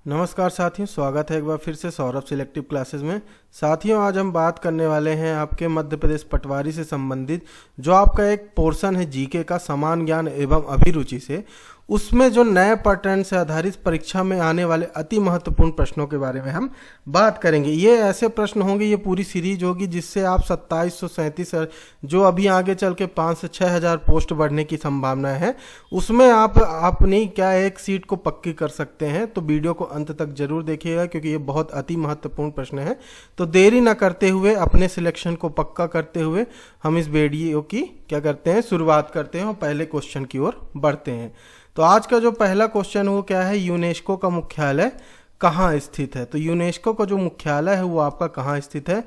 नमस्कार साथियों, स्वागत है एक बार फिर से सौरभ सिलेक्टिव क्लासेस में। साथियों, आज हम बात करने वाले हैं आपके मध्य प्रदेश पटवारी से संबंधित जो आपका एक पोर्शन है जीके का, समान ज्ञान एवं अभिरुचि से। उसमें जो नए पैटर्न से आधारित परीक्षा में आने वाले अति महत्वपूर्ण प्रश्नों के बारे में हम बात करेंगे। ये ऐसे प्रश्न होंगे, ये पूरी सीरीज होगी जिससे आप 2737 जो अभी आगे चल के 5 से 6 हज़ार पोस्ट बढ़ने की संभावना है, उसमें आप अपनी क्या एक सीट को पक्की कर सकते हैं। तो वीडियो को अंत तक जरूर देखिएगा क्योंकि ये बहुत अति महत्वपूर्ण प्रश्न है। तो देरी ना करते हुए, अपने सिलेक्शन को पक्का करते हुए हम इस वीडियो की क्या करते हैं, शुरुआत करते हैं और पहले क्वेश्चन की ओर बढ़ते हैं। तो आज का जो पहला क्वेश्चन वो क्या है, यूनेस्को का मुख्यालय कहाँ स्थित है। तो यूनेस्को का जो मुख्यालय है वो आपका कहाँ स्थित है,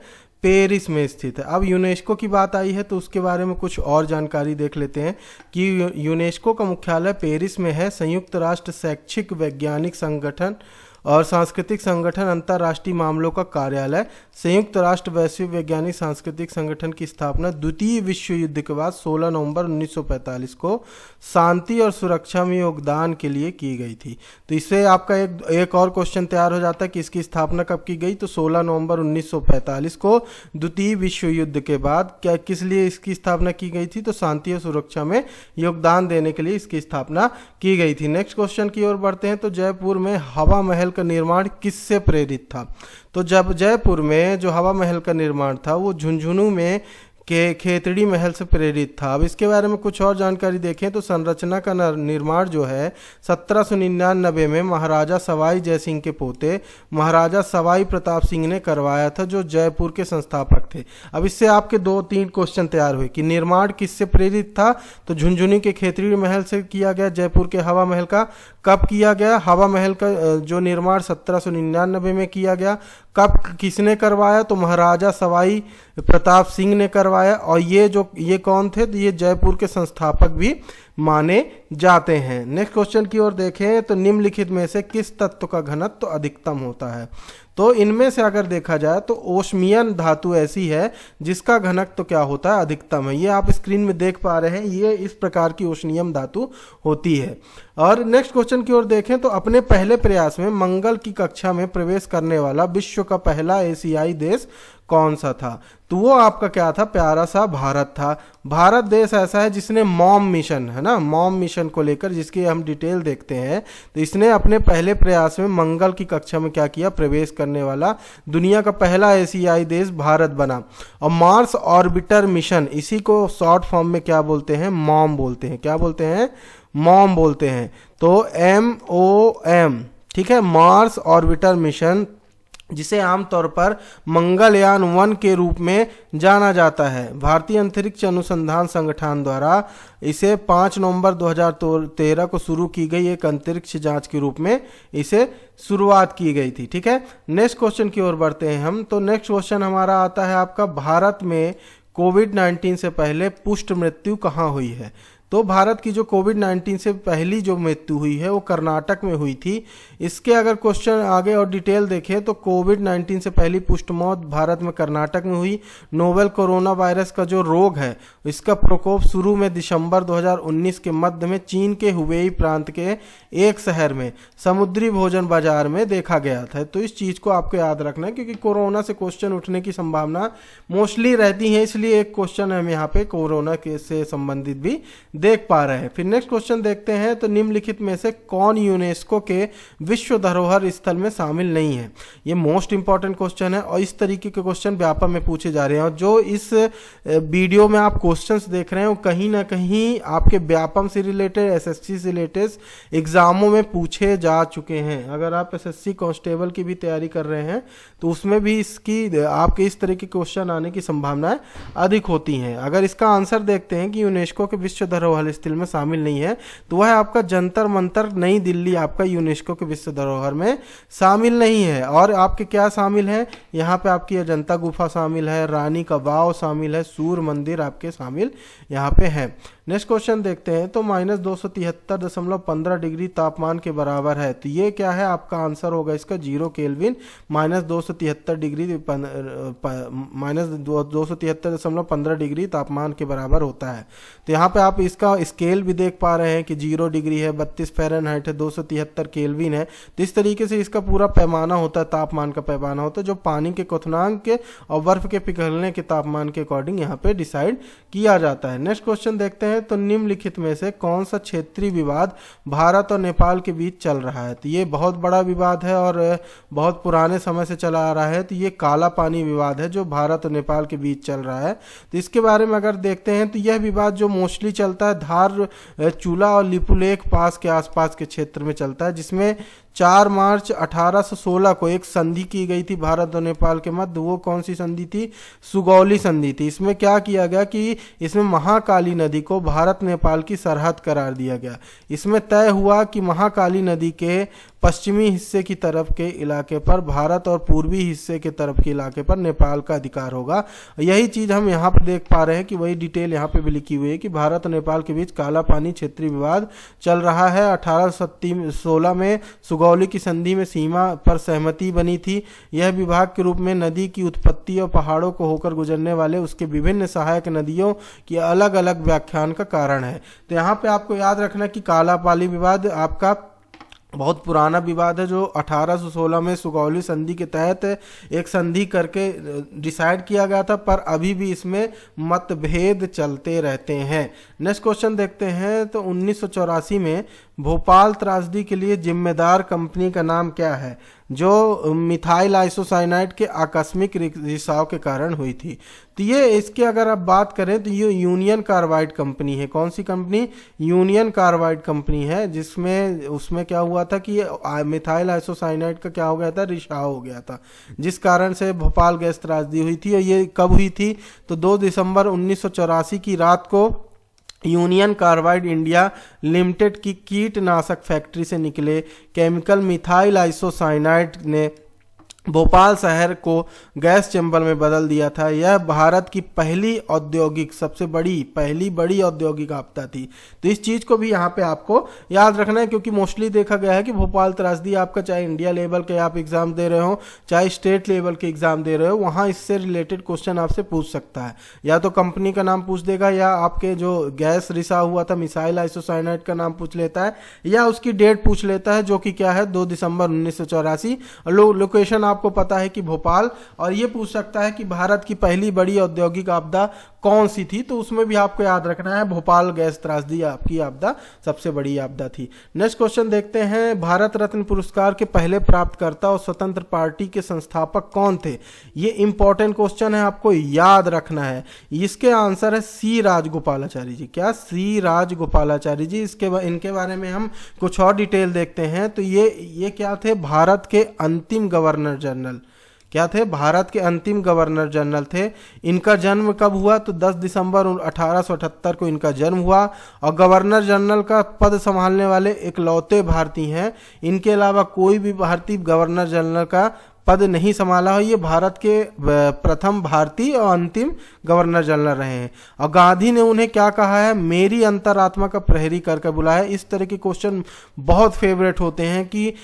पेरिस में स्थित है। अब यूनेस्को की बात आई है तो उसके बारे में कुछ और जानकारी देख लेते हैं कि यूनेस्को का मुख्यालय पेरिस में है। संयुक्त राष्ट्र शैक्षिक वैज्ञानिक संगठन और सांस्कृतिक संगठन अंतर्राष्ट्रीय मामलों का कार्यालय, संयुक्त राष्ट्र वैश्विक वैज्ञानिक सांस्कृतिक संगठन की स्थापना द्वितीय विश्व युद्ध के बाद 16 नवंबर 1945 को शांति और सुरक्षा में योगदान के लिए की गई थी। तो इससे आपका एक और क्वेश्चन तैयार हो जाता है कि इसकी स्थापना कब की गई। तो 16 नवंबर 1945 को द्वितीय विश्व युद्ध के बाद क्या किस लिए इसकी स्थापना की गई थी, तो शांति और सुरक्षा में योगदान देने के लिए इसकी स्थापना की गई थी। नेक्स्ट क्वेश्चन की ओर बढ़ते हैं। तो जयपुर में हवा महल का निर्माण किससे प्रेरित था। तो जब जयपुर में जो हवा महल का निर्माण था वो झुंझुनू में के खेतड़ी महल से प्रेरित था। अब इसके बारे में कुछ और जानकारी देखें तो संरचना का निर्माण जो है 1799 में महाराजा सवाई जयसिंह के पोते महाराजा सवाई प्रताप सिंह ने करवाया था, जो जयपुर के संस्थापक थे। अब इससे आपके 2-3 क्वेश्चन तैयार हुए कि निर्माण किससे प्रेरित था। तो झुंझुनू के खेतड़ी महल से किया गया। जयपुर के हवा महल का कब किया गया, हवा महल का जो निर्माण 1799 में किया गया। कब किसने करवाया, तो महाराजा सवाई प्रताप सिंह ने करवाया। और ये कौन थे, तो ये जयपुर के संस्थापक भी माने जाते हैं। नेक्स्ट क्वेश्चन की ओर देखें तो निम्नलिखित में से किस तत्व का घनत्व अधिकतम होता है। तो इनमें से अगर देखा जाए तो ओस्मियन धातु ऐसी है जिसका घनत्व क्या होता है, अधिकतम है। ये आप स्क्रीन में देख पा रहे हैं, ये इस प्रकार की ओस्मियम धातु होती है। और नेक्स्ट क्वेश्चन की ओर देखें तो अपने पहले प्रयास में मंगल की कक्षा में प्रवेश करने वाला विश्व का पहला एशियाई देश कौन सा था। तो वो आपका क्या था, प्यारा सा भारत था। भारत देश ऐसा है जिसने मॉम मिशन है ना, मॉम मिशन को लेकर जिसकी हम डिटेल देखते हैं, तो इसने अपने पहले प्रयास में मंगल की कक्षा में क्या किया, प्रवेश करने वाला दुनिया का पहला एशियाई देश भारत बना। और मार्स ऑर्बिटर मिशन, इसी को शॉर्ट फॉर्म में क्या बोलते हैं, मॉम बोलते हैं। क्या बोलते हैं, मॉम बोलते हैं। तो MOM, ठीक है, मार्स ऑर्बिटर मिशन, जिसे आमतौर पर मंगलयान 1 के रूप में जाना जाता है। भारतीय अंतरिक्ष अनुसंधान संगठन द्वारा इसे 5 नवंबर 2013 को शुरू की गई एक अंतरिक्ष जांच के रूप में इसे शुरुआत की गई थी। ठीक है, नेक्स्ट क्वेश्चन की ओर बढ़ते हैं हम। तो नेक्स्ट क्वेश्चन हमारा आता है आपका, भारत में कोविड-19 से पहले पुष्ट मृत्यु कहाँ हुई है। तो भारत की जो कोविड-19 से पहली जो मृत्यु हुई है वो कर्नाटक में हुई थी। इसके अगर क्वेश्चन आगे और डिटेल देखें तो कोविड-19 से पहली पुष्ट मौत भारत में कर्नाटक में हुई। नोवेल कोरोना वायरस का जो रोग है इसका प्रकोप शुरू में दिसंबर 2019 के मध्य में चीन के हुबेई प्रांत के एक शहर में समुद्री भोजन बाजार में देखा गया था। तो इस चीज़ को आपको याद रखना है क्योंकि कोरोना से क्वेश्चन उठने की संभावना मोस्टली रहती है, इसलिए एक क्वेश्चन हम यहाँ पे कोरोना के से संबंधित भी देख पा रहे हैं। फिर नेक्स्ट क्वेश्चन देखते हैं। तो निम्नलिखित में से कौन यूनेस्को के विश्व धरोहर स्थल में शामिल नहीं है। ये मोस्ट इंपॉर्टेंट क्वेश्चन है और इस तरीके के क्वेश्चन व्यापक में पूछे जा रहे हैं। और जो इस वीडियो में आप क्वेश्चंस देख रहे हैं वो कहीं ना कहीं आपके व्यापम से रिलेटेड, SSC से रिलेटेड एग्जामों में पूछे जा चुके हैं। अगर आप SSC कांस्टेबल की भी तैयारी कर रहे हैं तो उसमें भी इसकी आपके इस तरह के क्वेश्चन आने की संभावनाएं अधिक होती हैं। अगर इसका आंसर देखते हैं कि यूनेस्को के विश्व धरोहर स्थल में शामिल नहीं है, तो वह आपका जंतर मंतर नई दिल्ली आपका यूनेस्को के विश्व धरोहर में शामिल नहीं है। और आपके क्या शामिल है, यहाँ पे आपकी अजंता गुफा शामिल है, रानी का वाव शामिल है, सूर्य मंदिर आपके शामिल यहाँ पे है। नेक्स्ट क्वेश्चन देखते हैं, तो -273.15 डिग्री तापमान के बराबर है, तो ये क्या है आपका आंसर होगा इसका 0 केल्विन। -273 डिग्री -273.15 डिग्री तापमान के बराबर होता है। तो यहाँ पे आप इसका स्केल भी देख पा रहे हैं कि 0 डिग्री है, 32 फ़ारेनहाइट है, 273 केल्विन है। तो इस तरीके से इसका पूरा पैमाना होता है, तापमान का पैमाना होता है, जो पानी के क्वथनांक के और बर्फ के पिघलने के तापमान के अकॉर्डिंग यहाँ पे डिसाइड किया जाता है। नेक्स्ट क्वेश्चन देखते हैं, तो निम्नलिखित में से कौन सा क्षेत्रीय विवाद भारत और नेपाल के बीच चल रहा है? तो ये बहुत बड़ा विवाद है और बहुत पुराने समय से चला आ रहा है। तो ये काला पानी विवाद है जो भारत और नेपाल के बीच चल रहा है। तो इसके बारे में अगर देखते हैं तो यह विवाद जो मोस्टली चलता है धार, चूला और लिपुलेख पास के आसपास के क्षेत्र में चलता है, जिसमें 4 मार्च 1816 को एक संधि की गई थी भारत और नेपाल के मध्य। वो कौन सी संधि थी? सुगौली संधि थी। इसमें क्या किया गया कि इसमें महाकाली नदी को भारत नेपाल की सरहद करार दिया गया। इसमें तय हुआ कि महाकाली नदी के पश्चिमी हिस्से की तरफ के इलाके पर भारत और पूर्वी हिस्से के तरफ के इलाके पर नेपाल का अधिकार होगा। यही चीज़ हम यहाँ पर देख पा रहे हैं कि वही डिटेल यहाँ पे भी लिखी हुई है कि भारत और नेपाल के बीच काला पानी क्षेत्रीय विवाद चल रहा है। 1816 में सुगौली की संधि में सीमा पर सहमति बनी थी। यह विभाग के रूप में नदी की उत्पत्ति और पहाड़ों को होकर गुजरने वाले उसके विभिन्न सहायक नदियों की अलग अलग व्याख्यान का कारण है। तो यहाँ पे आपको याद रखना कि काला पानी विवाद आपका बहुत पुराना विवाद है, जो 1816 में सुगौली संधि के तहत एक संधि करके डिसाइड किया गया था, पर अभी भी इसमें मतभेद चलते रहते हैं। नेक्स्ट क्वेश्चन देखते हैं, तो 1984 में भोपाल त्रासदी के लिए जिम्मेदार कंपनी का नाम क्या है, जो मिथाइल आइसोसाइनाइड के आकस्मिक रिसाव के कारण हुई थी? तो ये इसके अगर आप बात करें तो ये यूनियन कार्बाइड कंपनी है। कौन सी कंपनी? यूनियन कार्बाइड कंपनी है, जिसमें उसमें क्या हुआ था कि मिथाइल आइसोसाइनाइड का क्या हो गया था, रिसाव हो गया था, जिस कारण से भोपाल गैस त्रासदी हुई थी। और ये कब हुई थी? तो 2 दिसंबर 1984 की रात को यूनियन कार्बाइड इंडिया लिमिटेड की कीटनाशक फैक्ट्री से निकले केमिकल मिथाइल आइसोसाइनाइड ने भोपाल शहर को गैस चैम्बर में बदल दिया था। यह भारत की पहली औद्योगिक पहली बड़ी औद्योगिक आपदा थी। तो इस चीज़ को भी यहाँ पे आपको याद रखना है, क्योंकि मोस्टली देखा गया है कि भोपाल त्रासदी आपका चाहे इंडिया लेवल के आप एग्जाम दे रहे हो, चाहे स्टेट लेवल के एग्जाम दे रहे हो, वहाँ इससे रिलेटेड क्वेश्चन आपसे पूछ सकता है। या तो कंपनी का नाम पूछ देगा, या आपके जो गैस रिसाव हुआ था मिसाइल आइसोसाइनाइड का नाम पूछ लेता है, या उसकी डेट पूछ लेता है, जो कि क्या है 2 दिसंबर 1984। लोकेशन आपको पता है कि भोपाल, और ये पूछ सकता है कि भारत की पहली बड़ी औद्योगिक आपदा कौन सी थी, तो उसमें भी आपको याद रखना है भोपाल गैस त्रासदी आपकी आपदा सबसे बड़ी आपदा थी। नेक्स्ट क्वेश्चन देखते हैं, भारत रत्न पुरस्कार के पहले प्राप्तकर्ता और स्वतंत्र पार्टी के संस्थापक कौन थे? ये इंपॉर्टेंट क्वेश्चन है, आपको याद रखना है। इसके आंसर है सी राजगोपालाचारी जी। क्या? सी राजगोपालाचारी जी। इनके बारे में हम कुछ और डिटेल देखते हैं। तो ये क्या थे? भारत के अंतिम गवर्नर जनरल। क्या थे? भारत के अंतिम गवर्नर जनरल थे। इनका जन्म कब हुआ? तो 10 दिसंबर 1878 को इनका जन्म हुआ, और गवर्नर जनरल का पद संभालने वाले इकलौते भारतीय हैं। इनके अलावा कोई भी भारतीय गवर्नर जनरल का पद नहीं संभाला है। ये भारत के प्रथम भारतीय और अंतिम गवर्नर जनरल रहे हैं। और गांधी ने उन्हें क्या कहा है? मेरी अंतरात्मा का प्रहरी करके बुलाया। इस तरह के क्वेश्चन बहुत फेवरेट होते हैं कि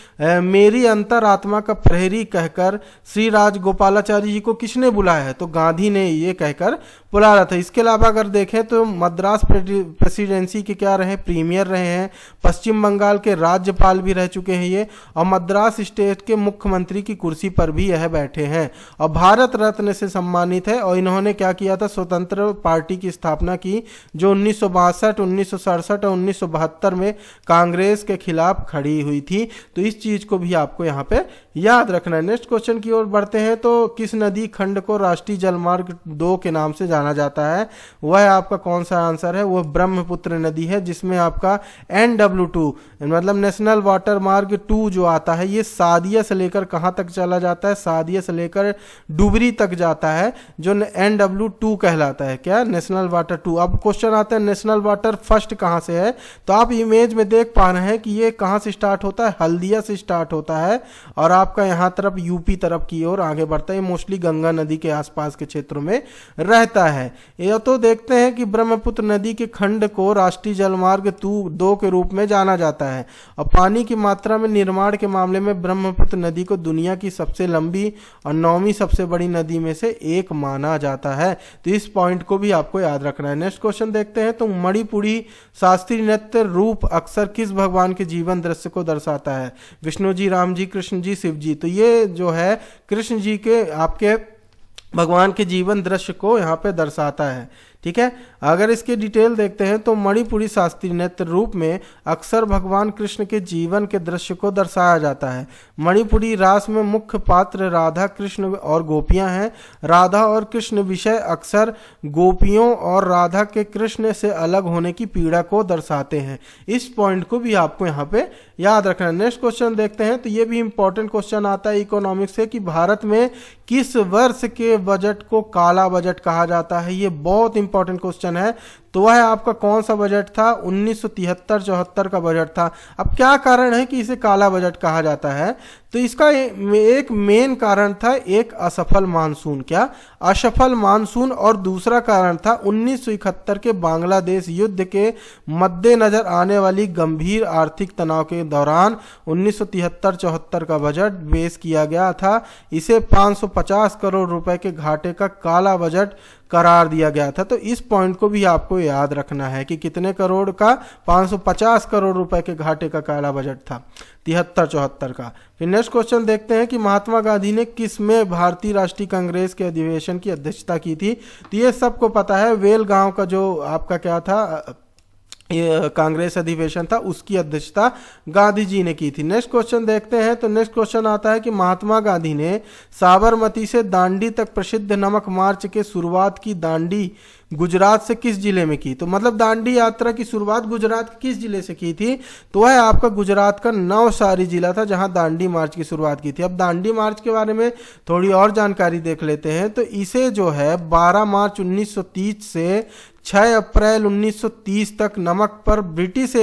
मेरी अंतरात्मा का प्रहरी कहकर श्री राजगोपालाचारी जी को किसने बुलाया है? तो गांधी ने ये कहकर बुला रहा था। इसके अलावा अगर देखें तो मद्रास प्रेसिडेंसी के क्या रहे? प्रीमियर रहे हैं। पश्चिम बंगाल के राज्यपाल भी रह चुके हैं ये, और मद्रास स्टेट के मुख्यमंत्री की कुर्सी पर भी यह बैठे हैं, और भारत रत्न से सम्मानित है। और इन्होंने क्या किया था? स्वतंत्र पार्टी की स्थापना की, जो 1962, 1967 और 1972 में कांग्रेस के खिलाफ खड़ी हुई थी। तो इस चीज को भी आपको यहाँ पे याद रखना है। नेक्स्ट क्वेश्चन की ओर बढ़ते हैं, तो किस नदी खंड को राष्ट्रीय जलमार्ग 2 के नाम से जाना जाता है? वह आपका कौन सा आंसर है? वह ब्रह्मपुत्र नदी है, जिसमें आपका NW2 मतलब नेशनल वाटर मार्ग 2 जो आता है, ये सादिया से लेकर कहां तक चला जाता है? सादिया से लेकर डुबरी तक जाता है, जो NW2 कहलाता है। क्या? National water 2। अब क्वेश्चन आता है नेशनल वाटर फर्स्ट कहां से है? तो आप इमेज में देख पा रहे हैं कि ये कहां से स्टार्ट होता है? हल्दिया से स्टार्ट होता है, और आपका यहां तरफ यूपी तरफ की ओर आगे बढ़ता है। मोस्टली गंगा नदी के आसपास के क्षेत्रों में रहता है? यह तो देखते हैं कि ब्रह्मपुत्र नदी के खंड को राष्ट्रीय जलमार्ग 2 के रूप में जाना जाता है और पानी की मात्रा में निर्माण के मामले में ब्रह्मपुत्र नदी को दुनिया की सबसे लंबी और 9वीं सबसे बड़ी नदी में से एक माना जाता है। तो इस पॉइंट को भी आपको याद रखना है। नेक्स्ट क्वेश्चन देखते हैं। तो मणिपुरी शास्त्रीय नृत्य रूप अक्सर किस भगवान के जीवन दृश्य को दर्शाता है? विष्णु जी, राम जी, कृष्ण जी, शिव जी। तो ये जो है कृष्ण जी के आपके भगवान के जीवन दृश्य को यहाँ पे दर्शाता है। ठीक है, अगर इसके डिटेल देखते हैं तो मणिपुरी शास्त्रीय नृत्य रूप में अक्सर भगवान कृष्ण के जीवन के दृश्य को दर्शाया जाता है। मणिपुरी रास में मुख्य पात्र राधा, कृष्ण और गोपियां हैं। राधा और कृष्ण विषय अक्सर गोपियों और राधा के कृष्ण से अलग होने की पीड़ा को दर्शाते हैं। इस पॉइंट को भी आपको यहाँ पे याद रखना है। नेक्स्ट क्वेश्चन देखते हैं। तो ये भी इंपॉर्टेंट क्वेश्चन आता है इकोनॉमिक्स से कि भारत में किस वर्ष के बजट को काला बजट कहा जाता है? ये बहुत इंपॉर्टेंट क्वेश्चन है। तो वह आपका कौन सा बजट था? 1973-74 का बजट था। अब क्या कारण है कि इसे काला बजट कहा जाता है? तो इसका एक मेन कारण था एक असफल मानसून। क्या? असफल मानसून। और दूसरा कारण था 1971 के बांग्लादेश युद्ध के मद्देनजर आने वाली गंभीर आर्थिक तनाव के दौरान 1973-74 का बजट पेश किया गया था। इसे 550 करोड़ रुपए के घाटे का काला बजट करार दिया गया था। तो इस पॉइंट को भी आपको याद रखना है कि कितने करोड़ का? 550 करोड़ रुपए के घाटे का काला बजट था 73-74 का। फिर नेक्स्ट क्वेश्चन देखते हैं कि महात्मा गांधी ने किस में भारतीय राष्ट्रीय कांग्रेस के अधिवेशन की अध्यक्षता की थी? तो ये सबको पता है, वेल गांव का जो आपका क्या था, ये कांग्रेस अधिवेशन था, उसकी अध्यक्षता गांधी जी ने की थी। नेक्स्ट क्वेश्चन देखते हैं। तो नेक्स्ट क्वेश्चन आता है कि महात्मा गांधी ने साबरमती से दांडी तक प्रसिद्ध नमक मार्च के शुरुआत की दांडी गुजरात से किस जिले में की? तो मतलब दांडी यात्रा की शुरुआत गुजरात के किस जिले से की थी? तो वह आपका गुजरात का नवसारी जिला था जहां दांडी मार्च की शुरुआत की थी। अब दांडी मार्च के बारे में थोड़ी और जानकारी देख लेते हैं। तो इसे जो है 12 मार्च 1930 से 6 अप्रैल 1930 तक नमक पर ब्रिटिश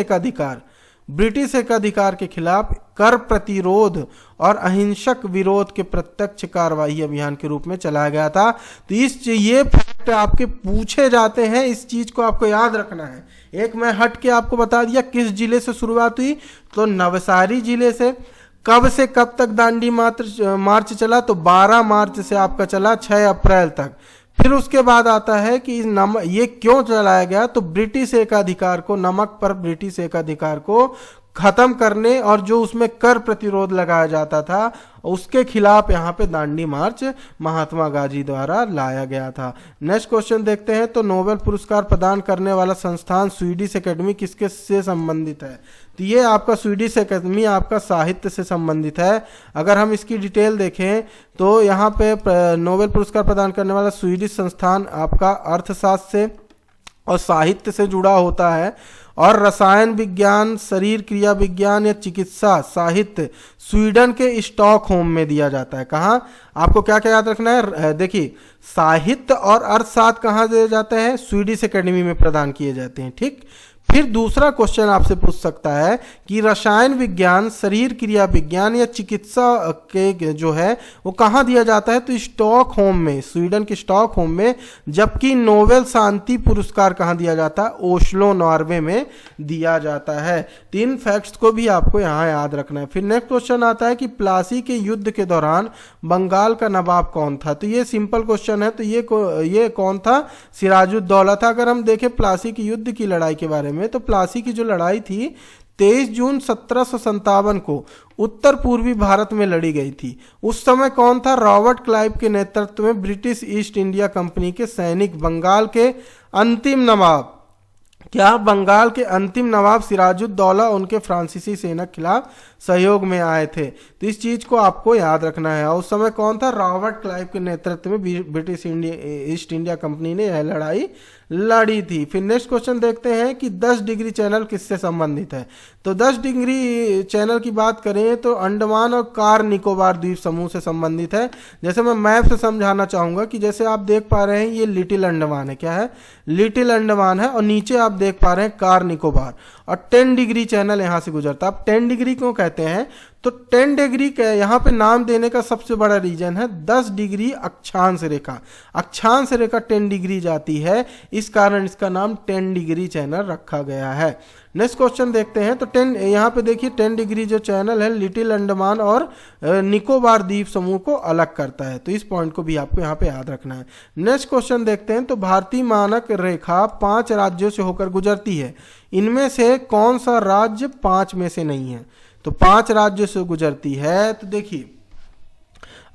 एकाधिकार के खिलाफ कर प्रतिरोध और अहिंसक विरोध के प्रत्यक्ष कार्यवाही अभियान के रूप में चलाया गया था। तो ये फैक्ट आपके पूछे जाते हैं, इस चीज को आपको याद रखना है। एक मैं हट के आपको बता दिया किस जिले से शुरुआत हुई, तो नवसारी जिले से। कब से कब तक दांडी मार्च चला? तो 12 मार्च से आपका चला 6 अप्रैल तक। फिर उसके बाद आता है कि ये क्यों चलाया गया? तो ब्रिटिश एकाधिकार को, नमक पर ब्रिटिश एकाधिकार को खत्म करने और जो उसमें कर प्रतिरोध लगाया जाता था उसके खिलाफ यहाँ पे दांडी मार्च महात्मा गांधी द्वारा लाया गया था। नेक्स्ट क्वेश्चन देखते हैं। तो नोबेल पुरस्कार प्रदान करने वाला संस्थान स्वीडिश एकेडमी किसके से संबंधित है? तो ये आपका स्वीडिश एकेडमी आपका साहित्य से संबंधित है। अगर हम इसकी डिटेल देखें तो यहाँ पे नोबेल पुरस्कार प्रदान करने वाला स्वीडिश संस्थान आपका अर्थशास्त्र से और साहित्य से जुड़ा होता है। और रसायन विज्ञान, शरीर क्रिया विज्ञान या चिकित्सा साहित्य स्वीडन के स्टॉकहोम में दिया जाता है। कहाँ? आपको क्या क्या याद रखना है? देखिए, साहित्य और अर्थशास्त्र कहाँ दिए जाते हैं? स्वीडिश एकेडमी में प्रदान किए जाते हैं। ठीक। फिर दूसरा क्वेश्चन आपसे पूछ सकता है कि रसायन विज्ञान, शरीर क्रिया विज्ञान या चिकित्सा के जो है वो कहाँ दिया जाता है? तो स्टॉकहोम में, स्वीडन के स्टॉकहोम में। जबकि नोबेल शांति पुरस्कार कहाँ दिया जाता है? ओस्लो, नॉर्वे में दिया जाता है। तीन फैक्ट्स को भी आपको यहाँ याद रखना है। फिर नेक्स्ट क्वेश्चन आता है कि प्लासी के युद्ध के दौरान बंगाल का नवाब कौन था? तो ये सिंपल क्वेश्चन है। तो ये कौन था? सिराजुद्दौला था। अगर हम देखें प्लासी के युद्ध की लड़ाई के बारे में, तो प्लासी की जो लड़ाई थी 23 जून 1757 को उत्तर पूर्वी भारत में लड़ी गई थी। उस समय कौन था? रॉबर्ट क्लाइव के नेतृत्व में ब्रिटिश ईस्ट इंडिया कंपनी के सैनिक बंगाल के अंतिम नवाब, क्या बंगाल के अंतिम नवाब सिराजुद्दौला उनके फ्रांसीसी सेना के खिलाफ सहयोग में आए थे। तो इस चीज को आपको याद रखना है। और उस समय कौन था? रॉबर्ट क्लाइव के नेतृत्व में ब्रिटिश ईस्ट इंडिया कंपनी ने यह लड़ाई लड़ी थी। फिर नेक्स्ट क्वेश्चन देखते हैं कि 10 डिग्री चैनल किससे संबंधित है? तो 10 डिग्री चैनल की बात करें तो अंडमान और कार निकोबार द्वीप समूह से संबंधित है। जैसे मैं मैप से समझाना चाहूंगा कि जैसे आप देख पा रहे हैं ये लिटिल अंडमान है। क्या है? लिटिल अंडमान है। और नीचे आप देख पा रहे हैं कार निकोबार। और 10 डिग्री चैनल यहां से गुजरता है। अब 10 डिग्री क्यों कहते हैं? तो 10 डिग्री का यहाँ पे नाम देने का सबसे बड़ा रीजन है 10 डिग्री अक्षांश रेखा। अक्षांश रेखा 10 डिग्री जाती है, इस कारण इसका नाम 10 डिग्री चैनल रखा गया है। नेक्स्ट क्वेश्चन देखते हैं। तो 10 यहाँ पे देखिए 10 डिग्री जो चैनल है लिटिल अंडमान और निकोबार द्वीप समूह को अलग करता है, तो इस पॉइंट को भी आपको यहाँ पे याद रखना है। नेक्स्ट क्वेश्चन देखते हैं। तो भारतीय मानक रेखा 5 राज्यों से होकर गुजरती है, इनमें से कौन सा राज्य 5 में से नहीं है? तो 5 राज्यों से गुजरती है, तो देखिए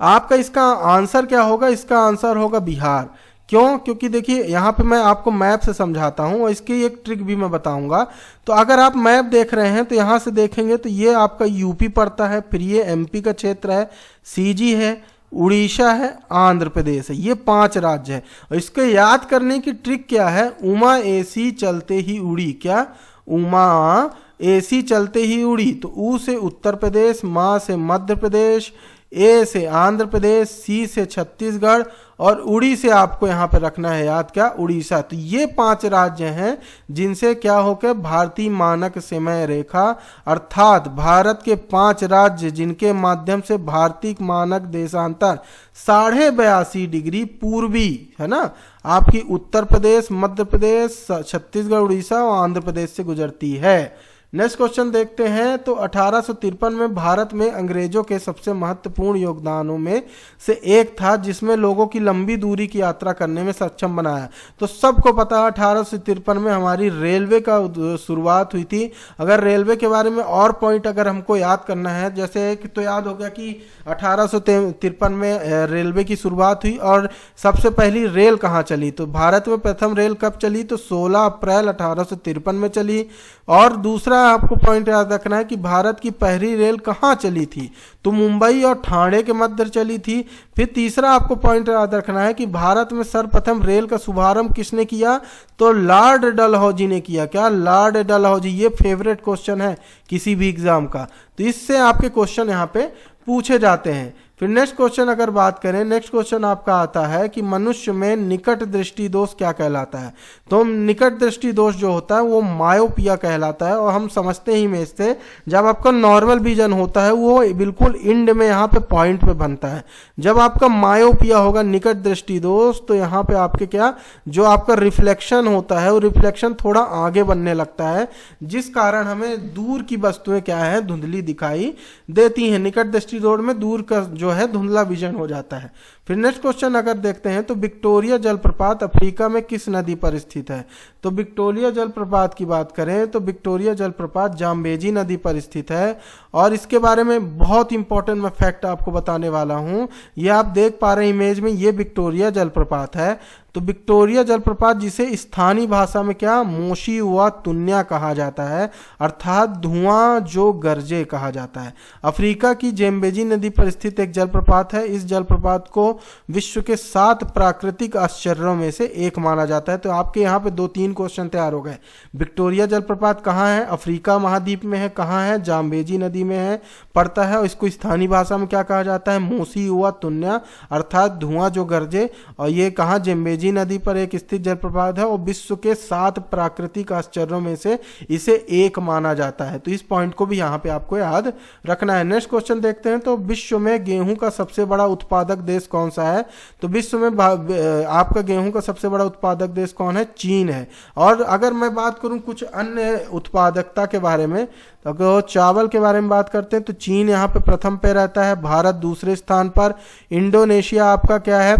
आपका इसका आंसर क्या होगा? इसका आंसर होगा बिहार। क्यों? क्योंकि देखिए यहाँ पे मैं आपको मैप से समझाता हूँ और इसकी एक ट्रिक भी मैं बताऊंगा। तो अगर आप मैप देख रहे हैं तो यहाँ से देखेंगे तो ये आपका यूपी पड़ता है, फिर ये एमपी का क्षेत्र है, सीजी है, उड़ीसा है, आंध्र प्रदेश है, ये 5 राज्य है। और इसको याद करने की ट्रिक क्या है? उमा एसी चलते ही उड़ी। क्या? उमा एसी चलते ही उड़ी। तो ऊ से उत्तर प्रदेश, मा से मध्य प्रदेश, ए से आंध्र प्रदेश, सी से छत्तीसगढ़ और उड़ी से आपको यहाँ पे रखना है याद, क्या? उड़ीसा। तो ये 5 राज्य हैं जिनसे क्या होकर भारतीय मानक समय रेखा अर्थात भारत के 5 राज्य जिनके माध्यम से भारतीय मानक देशांतर 82.5 डिग्री पूर्वी है ना, आपकी उत्तर प्रदेश, मध्य प्रदेश, छत्तीसगढ़, उड़ीसा और आंध्र प्रदेश से गुजरती है। नेक्स्ट क्वेश्चन देखते हैं। तो 1853 में भारत में अंग्रेजों के सबसे महत्वपूर्ण योगदानों में से एक था जिसमें लोगों की लंबी दूरी की यात्रा करने में सक्षम बनाया। तो सबको पता है 1853 में हमारी रेलवे का शुरुआत हुई थी। अगर रेलवे के बारे में और पॉइंट अगर हमको याद करना है, जैसे कि तो याद हो गया कि 1853 में रेलवे की शुरुआत हुई और सबसे पहली रेल कहाँ चली? तो भारत में प्रथम रेल कब चली? तो 16 अप्रैल 1853 में चली। और दूसरा आपको पॉइंट याद रखना है कि भारत की पहली रेल कहाँ चली थी? तो मुंबई और ठाणे के मध्य चली थी। फिर तीसरा आपको पॉइंट याद रखना है कि भारत में सर्वप्रथम रेल का शुभारंभ किसने किया? तो लॉर्ड डलहौजी ने किया। क्या? लॉर्ड डलहौजी। ये फेवरेट क्वेश्चन है किसी भी एग्जाम का, तो इससे आपके क्वेश्चन यहाँ पे पूछे जाते हैं। फिर नेक्स्ट क्वेश्चन अगर बात करें, नेक्स्ट क्वेश्चन आपका आता है कि मनुष्य में निकट दृष्टि दोष क्या कहलाता है? तो निकट दृष्टि दोष जो होता है वो मायोपिया कहलाता है। और हम समझते ही में इससे जब आपका नॉर्मल विजन होता है वो बिल्कुल इंड में यहाँ पे पॉइंट पे बनता है। जब आपका मायोपिया होगा, निकट दृष्टि दोष, तो यहाँ पे आपके क्या जो आपका रिफ्लेक्शन होता है वो रिफ्लेक्शन थोड़ा आगे बनने लगता है, जिस कारण हमें दूर की वस्तुएं क्या है धुंधली दिखाई देती हैं। निकट दृष्टि दोष में दूर का जो है धुंधला विजन हो जाता है। फिर नेक्स्ट क्वेश्चन अगर देखते हैं तो विक्टोरिया जलप्रपात अफ्रीका में किस नदी पर स्थित है? तो विक्टोरिया जलप्रपात की बात करें तो विक्टोरिया जलप्रपात जाम्बेजी नदी पर स्थित है। और इसके बारे में बहुत इंपॉर्टेंट मैं फैक्ट आपको बताने वाला हूं। ये आप देख पा रहे हैं इमेज में, ये विक्टोरिया जलप्रपात है। तो विक्टोरिया जलप्रपात जिसे स्थानीय भाषा में क्या मोशी व तुन्या कहा जाता है, अर्थात धुआं जो गरजे कहा जाता है। अफ्रीका की जेम्बेजी नदी पर स्थित एक जलप्रपात है। इस जलप्रपात को विश्व के 7 प्राकृतिक आश्चर्यों में से एक माना जाता है। तो आपके यहाँ पे 2-3 क्वेश्चन तैयार हो गए। विक्टोरिया जलप्रपात कहाँ है? अफ्रीका महाद्वीप में है। कहाँ है? जाम्बेजी नदी में है पड़ता है। और इसको स्थानीय भाषा में क्या कहा जाता है? मोशी व तुन्या अर्थात धुआं जो गरजे। और ये कहाँ? जेम्बेजी नदी पर एक स्थित जलप्रपात है और विश्व के 7 प्राकृतिक आश्चर्यों में से इसे एक माना जाता है। तो इस पॉइंट को भी यहाँ पे आपको याद रखना है। नेक्स्ट क्वेश्चन देखते हैं। तो विश्व में गेहूं का सबसे बड़ा उत्पादक देश कौन सा है? तो विश्व में आपका गेहूं का सबसे बड़ा उत्पादक देश कौन है? चीन है। और अगर मैं बात करूं कुछ अन्य उत्पादकता के बारे में, तो अगर चावल के बारे में बात करते हैं तो चीन यहाँ पे प्रथम पे रहता है, भारत दूसरे स्थान पर, इंडोनेशिया आपका क्या है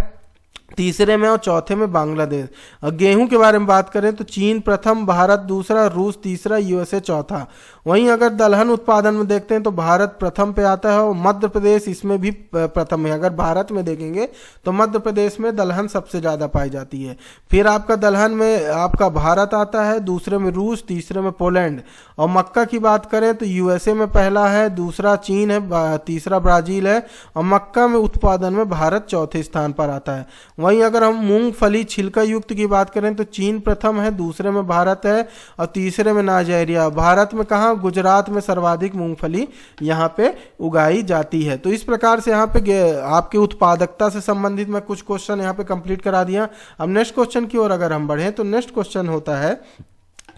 तीसरे में और चौथे में बांग्लादेश। और गेहूं के बारे में बात करें तो चीन प्रथम, भारत दूसरा, रूस तीसरा, यूएसए चौथा। वहीं अगर दलहन उत्पादन में देखते हैं तो भारत प्रथम पे आता है और मध्य प्रदेश इसमें भी प्रथम है। अगर भारत में देखेंगे तो मध्य प्रदेश में दलहन सबसे ज़्यादा पाई जाती है। फिर आपका दलहन में आपका भारत आता है, दूसरे में रूस, तीसरे में पोलैंड। और मक्का की बात करें तो यूएसए में पहला है, दूसरा चीन है, तीसरा ब्राज़ील है और मक्का में उत्पादन में भारत चौथे स्थान पर आता है। वहीं अगर हम मूंगफली छिलका युक्त की बात करें तो चीन प्रथम है, दूसरे में भारत है और तीसरे में नाइजीरिया। भारत में कहाँ? गुजरात में सर्वाधिक मूंगफली यहाँ पे उगाई जाती है। तो इस प्रकार से यहाँ पे आपके उत्पादकता से संबंधित मैं कुछ क्वेश्चन यहाँ पे कंप्लीट करा दिया। अब नेक्स्ट क्वेश्चन की ओर अगर हम बढ़ें तो नेक्स्ट क्वेश्चन होता है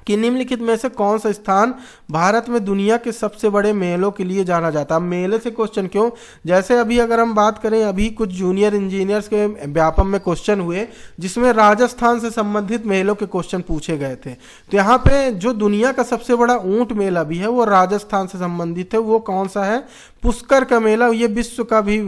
कि निम्नलिखित में से कौन सा स्थान भारत में दुनिया के सबसे बड़े मेलों के लिए जाना जाता है। मेले से क्वेश्चन क्यों, जैसे अभी अगर हम बात करें, अभी कुछ जूनियर इंजीनियर्स के व्यापम में क्वेश्चन हुए जिसमें राजस्थान से संबंधित मेलों के क्वेश्चन पूछे गए थे। तो यहाँ पे जो दुनिया का सबसे बड़ा ऊंट मेला भी है वो राजस्थान से संबंधित है। वो कौन सा है, पुष्कर का मेला। ये विश्व का भी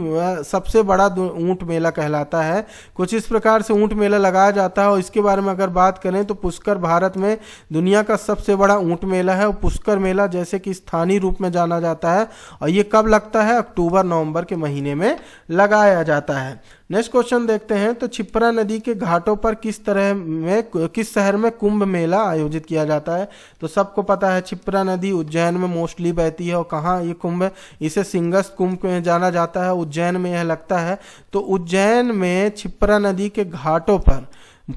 सबसे बड़ा ऊंट मेला कहलाता है। कुछ इस प्रकार से ऊंट मेला लगाया जाता है। और इसके बारे में अगर बात करें तो पुष्कर भारत में दुनिया का सबसे बड़ा ऊंट मेला है। और पुष्कर मेला जैसे कि स्थानीय रूप में जाना जाता है और ये कब लगता है, अक्टूबर नवंबर के महीने में लगाया जाता है। नेक्स्ट क्वेश्चन देखते हैं। तो क्षिप्रा नदी के घाटों पर किस शहर में कुंभ मेला आयोजित किया जाता है। तो सबको पता है क्षिप्रा नदी उज्जैन में मोस्टली बहती है। और कहाँ ये कुंभ, इसे सिंगस्त कुंभ में जाना जाता है, उज्जैन में यह लगता है। तो उज्जैन में क्षिप्रा नदी के घाटों पर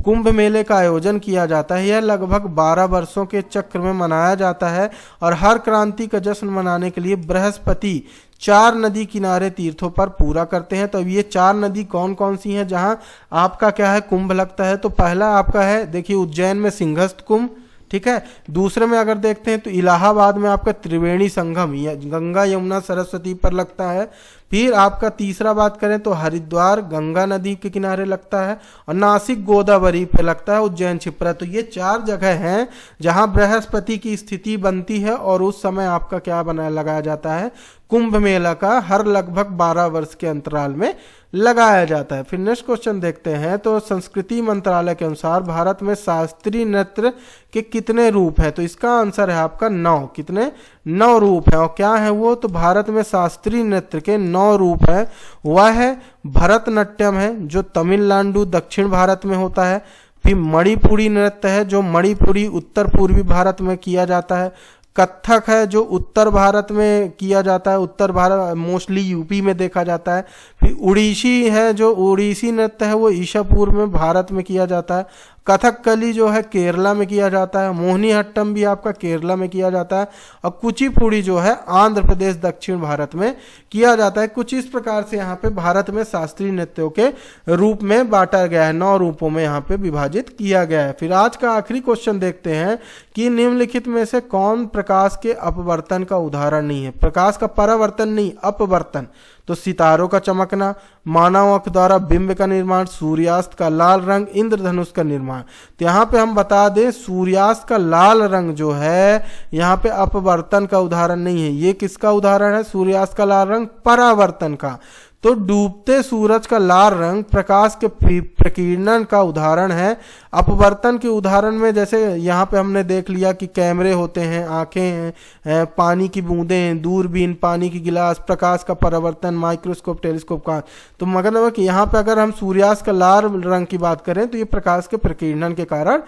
कुंभ मेले का आयोजन किया जाता है। यह लगभग 12 वर्षों के चक्र में मनाया जाता है। और हर क्रांति का जश्न मनाने के लिए बृहस्पति 4 नदी किनारे तीर्थों पर पूरा करते हैं। तो ये 4 नदी कौन कौन सी हैं जहां आपका क्या है, कुंभ लगता है। तो पहला आपका है, देखिए उज्जैन में सिंघस्त कुंभ, ठीक है। दूसरे में अगर देखते हैं तो इलाहाबाद में आपका त्रिवेणी संगम या गंगा यमुना सरस्वती पर लगता है। फिर आपका तीसरा बात करें तो हरिद्वार गंगा नदी के किनारे लगता है। और नासिक गोदावरी पे लगता है उज्जैन क्षिप्रा। तो ये 4 जगह हैं जहां बृहस्पति की स्थिति बनती है और उस समय आपका क्या लगाया जाता है, कुंभ मेला का हर लगभग 12 वर्ष के अंतराल में लगाया जाता है। फिर नेक्स्ट क्वेश्चन देखते हैं। तो संस्कृति मंत्रालय के अनुसार भारत में शास्त्रीय नृत्य के कितने रूप हैं। तो इसका आंसर है आपका 9। कितने, 9 रूप हैं। और क्या है वो, तो भारत में शास्त्रीय नृत्य के 9 रूप हैं। वह है भरतनाट्यम है जो तमिलनाडु दक्षिण भारत में होता है। फिर मणिपुरी नृत्य है जो मणिपुरी उत्तर पूर्वी भारत में किया जाता है। कथक है जो उत्तर भारत में किया जाता है, उत्तर भारत मोस्टली यूपी में देखा जाता है। फिर उड़ीसी है जो उड़ीसी नृत्य है वो ईशापुर में भारत में किया जाता है। कथकली जो है केरला में किया जाता है। मोहिनीअट्टम भी आपका केरला में किया जाता है। और कुचिपुड़ी जो है आंध्र प्रदेश दक्षिण भारत में किया जाता है। कुछ इस प्रकार से यहाँ पे भारत में शास्त्रीय नृत्यों के रूप में बांटा गया है, 9 रूपों में यहाँ पे विभाजित किया गया है। फिर आज का आखिरी क्वेश्चन देखते हैं कि निम्नलिखित में से कौन प्रकाश के अपवर्तन का उदाहरण नहीं है। प्रकाश का परावर्तन नहीं, अपवर्तन। तो सितारों का चमकना, मानव आंख द्वारा बिंब का निर्माण, सूर्यास्त का लाल रंग, इंद्रधनुष का निर्माण। तो यहाँ पे हम बता दें सूर्यास्त का लाल रंग जो है यहाँ पे अपवर्तन का उदाहरण नहीं है। ये किसका उदाहरण है, सूर्यास्त का लाल रंग परावर्तन का। तो डूबते सूरज का लाल रंग प्रकाश के प्रकीर्णन का उदाहरण है। अपवर्तन के उदाहरण में जैसे यहाँ पे हमने देख लिया कि कैमरे होते हैं, आंखें हैं, पानी की बूंदें, दूरबीन, पानी की गिलास, प्रकाश का परावर्तन, माइक्रोस्कोप, टेलीस्कोप का। तो मतलब कि यहाँ पे अगर हम सूर्यास्त का लाल रंग की बात करें तो ये प्रकाश के प्रकीर्णन के कारण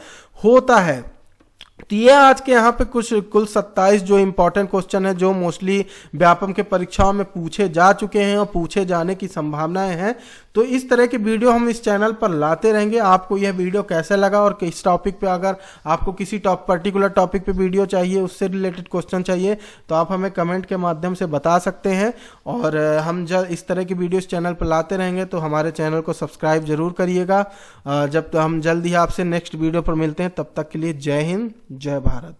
होता है। तो ये आज के यहाँ पे कुछ कुल 27 जो इंपॉर्टेंट क्वेश्चन है जो मोस्टली व्यापम के परीक्षाओं में पूछे जा चुके हैं और पूछे जाने की संभावनाएं हैं। तो इस तरह के वीडियो हम इस चैनल पर लाते रहेंगे। आपको यह वीडियो कैसा लगा और किस टॉपिक पे, अगर आपको किसी पर्टिकुलर टॉपिक पे वीडियो चाहिए, उससे रिलेटेड क्वेश्चन चाहिए, तो आप हमें कमेंट के माध्यम से बता सकते हैं। और हम इस तरह की वीडियो इस चैनल पर लाते रहेंगे तो हमारे चैनल को सब्सक्राइब जरूर करिएगा। जब हम जल्द ही आपसे नेक्स्ट वीडियो पर मिलते हैं, तब तक के लिए जय हिंद, जय भारत।